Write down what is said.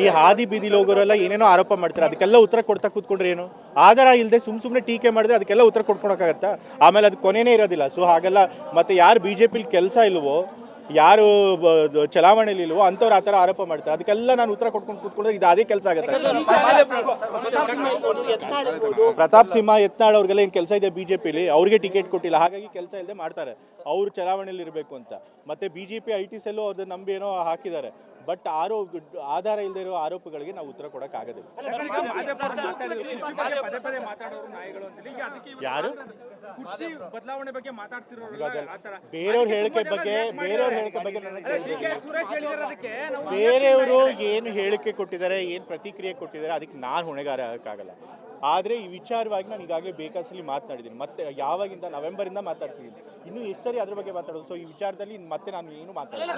ಈ ಹಾದಿ ಬೀದಿಲಿ ಹೋಗೋರೆಲ್ಲ ಏನೇನೋ ಆರೋಪ ಮಾಡ್ತಾರೆ, ಅದಕ್ಕೆಲ್ಲ ಉತ್ತರ ಕೊಡ್ತಾ ಕೂತ್ಕೊಂಡ್ರೆ ಏನು? ಆಧಾರ ಇಲ್ಲದೆ ಸುಮ್ಮನೆ ಟೀಕೆ ಮಾಡಿದ್ರೆ ಅದಕ್ಕೆಲ್ಲ ಉತ್ತರ ಕೊಡ್ಕೊಳಕ್ಕಾಗತ್ತಾ? ಆಮೇಲೆ ಅದು ಕೊನೆನೇ ಇರೋದಿಲ್ಲ. ಸೊ ಹಾಗೆಲ್ಲ ಮತ್ತೆ ಯಾರು BJP ಕೆಲಸ ಇಲ್ವೋ, ಯಾರು ಚಲಾವಣೆಯಲ್ಲಿ ಇಲ್ವೋ ಅಂಥವ್ರು ಆ ಥರ ಆರೋಪ ಮಾಡ್ತಾರೆ. ಅದಕ್ಕೆಲ್ಲ ನಾನು ಉತ್ತರ ಕೊಟ್ಕೊಂಡು ಕೂತ್ಕೊಂಡ್ರೆ ಇದು ಅದೇ ಕೆಲಸ ಆಗುತ್ತೆ. ಪ್ರತಾಪ್ ಸಿಂಹ ಯತ್ನಾಳ್ ಅವ್ರಿಗೆಲ್ಲ ಏನು ಕೆಲಸ ಇದೆ BJPಲಿ? ಅವ್ರಿಗೆ ಟಿಕೆಟ್ ಕೊಟ್ಟಿಲ್ಲ, ಹಾಗಾಗಿ ಕೆಲಸ ಇಲ್ಲದೆ ಮಾಡ್ತಾರೆ. ಅವ್ರು ಚಲಾವಣೆಯಲ್ಲಿ ಇರಬೇಕು ಅಂತ. ಮತ್ತೆ BJP IT ಸೆಲ್ಲು ಅವ್ರದ್ದು ನಂಬಿ ಏನೋ ಹಾಕಿದ್ದಾರೆ. ಬಟ್ ಆಧಾರ ಇಲ್ಲದೆ ಇರೋ ಆರೋಪಗಳಿಗೆ ನಾವು ಉತ್ತರ ಕೊಡೋಕ್ಕಾಗೋದಿಲ್ಲ. ಯಾರು ಬೇರೆಯವ್ರ ಹೇಳಿಕೆ ಬಗ್ಗೆ ಬೇರೆಯವರು ಏನು ಹೇಳಿಕೆ ಕೊಟ್ಟಿದ್ದಾರೆ, ಏನು ಪ್ರತಿಕ್ರಿಯೆ ಕೊಟ್ಟಿದ್ದಾರೆ, ಅದಕ್ಕೆ ನಾನು ಹೊಣೆಗಾರ ಆಗಕ್ಕಾಗಲ್ಲ. ಆದರೆ ಈ ವಿಚಾರವಾಗಿ ನಾನು ಈಗಾಗಲೇ ಬೇಕಾಸಲಿ ಮಾತನಾಡಿದ್ದೀನಿ. ಮತ್ತೆ ಯಾವಾಗಿಂದ ನವೆಂಬರಿಂದ ಮಾತಾಡ್ತಿದ್ದೀನಿ, ಇನ್ನೂ ಎಷ್ಟು ಸರಿ ಅದ್ರ ಬಗ್ಗೆ ಮಾತಾಡೋದು. ಸೊ ಈ ವಿಚಾರದಲ್ಲಿ ಮತ್ತೆ ನಾನು ಏನು ಮಾತಾಡೋದು.